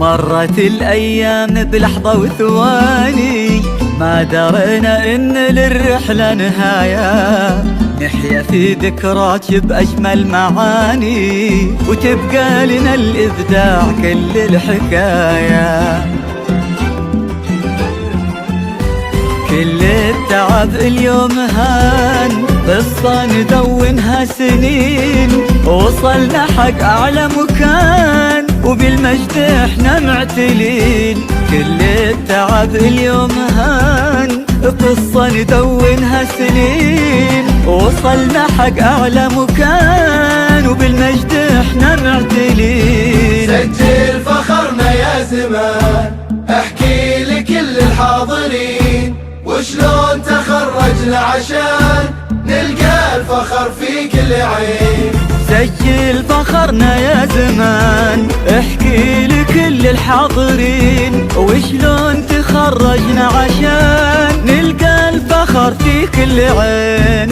مرت الأيام بلحظة وثواني، ما درينا إن للرحلة نهاية، نحيا في ذكراك بأجمل معاني، وتبقى لنا الإبداع كل الحكاية. كل التعب اليوم هان، قصة ندونها سنين، وصلنا حق أعلى مكان، وبالمجد احنا معتلين. كل التعب اليوم هان، قصة ندونها سنين، وصلنا حق أعلى مكان، وبالمجد احنا معتلين. سجل فخرنا يا زمان، احكي لكل الحاضرين وشلون تخرجنا عشان نلقى الفخر في كل عين. سجل فخرنا يا زمان، احكي لكل الحاضرين وشلون تخرجنا عشان نلقى الفخر في كل عين.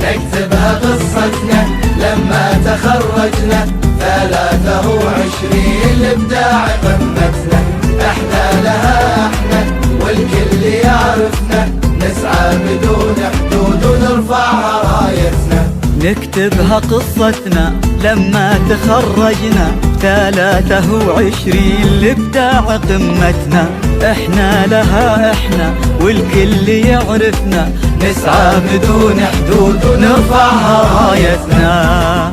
نكتبها قصتنا لما تخرجنا، 23 الابداع قمتنا، احنا لها احنا والكل يعرفنا، نسعى بدون حدود ونرفعها رايتنا. نكتبها قصتنا لما تخرجنا، 23 الابداع قمتنا، احنا لها احنا والكل يعرفنا، نسعى بدون حدود ونرفعها رايتنا.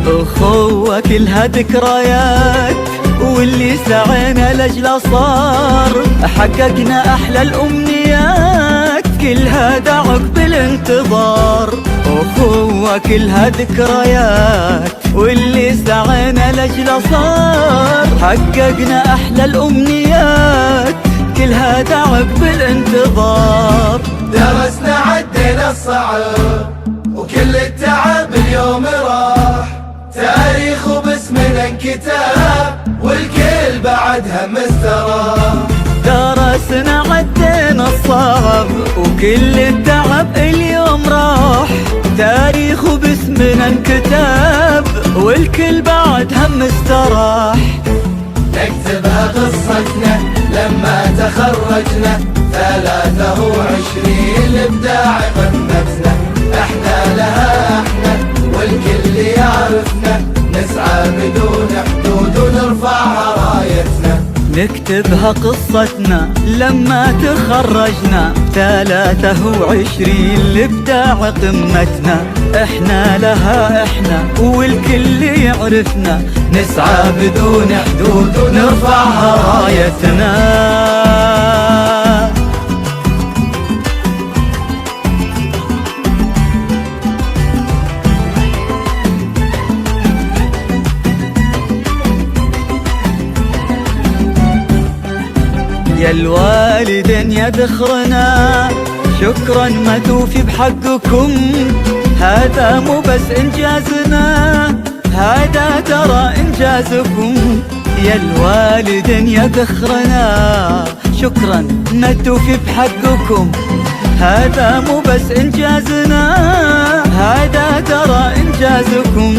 أخوة كلها ذكريات، واللي سعينا لأجله صار، حققنا أحلى الأمنيات، كلها دعك بالانتظار. أخوة كلها ذكريات، واللي سعينا لأجله صار، حققنا أحلى الأمنيات، كلها دعك بالانتظار. درسنا عدينا الصعب وكل التعب اليوم راح، تاريخ وباسمنا انكتاب والكل بعدها مستراح. درسنا عدينا الصعب وكل التعب اليوم راح، تاريخ وباسمنا انكتاب والكل بعدها مستراح. نكتبها قصتنا لما تخرجنا، 23 الابداع قمتنا، احنا لها احنا والكل يعرفنا، نسعى بدون حدود ونرفعها رايتنا. نكتبها قصتنا لما تخرجنا، 23 الابداع قمتنا، احنا لها احنا والكل يعرفنا، نسعى بدون حدود ونرفعها رايتنا. يا الوالدين يا ذخرنا، شكرا ما توفي بحقكم، هذا مو بس إنجازنا، هذا ترى إنجازكم. يا الوالدين يا ذخرنا، شكرا ما توفي بحقكم، هذا مو بس إنجازنا، هذا ترى إنجازكم.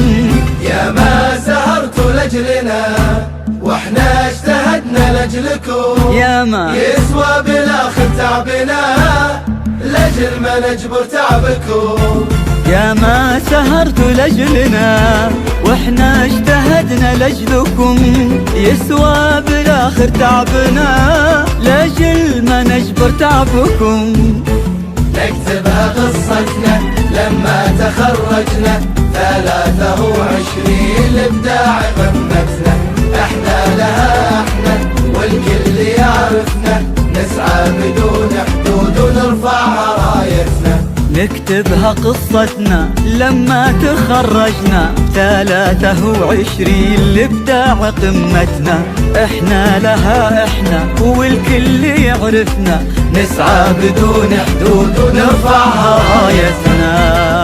يا ما سهرتوا لأجلنا واحنا اجتهدنا لاجلكم، يا ما يسوى بالاخر تعبنا لاجل ما نجبر تعبكم. يا ما سهرتوا لاجلنا واحنا اجتهدنا لاجلكم، يسوى بالاخر تعبنا لاجل ما نجبر تعبكم. نكتبها قصتنا لما تخرجنا، 23 الابداع قمتنا، احنا لها احنا والكل يعرفنا، نسعى بدون حدود ونرفعها رايتنا. نكتبها قصتنا لما تخرجنا، 23 الابداع قمتنا، احنا لها احنا والكل يعرفنا، نسعى بدون حدود ونرفعها رايتنا.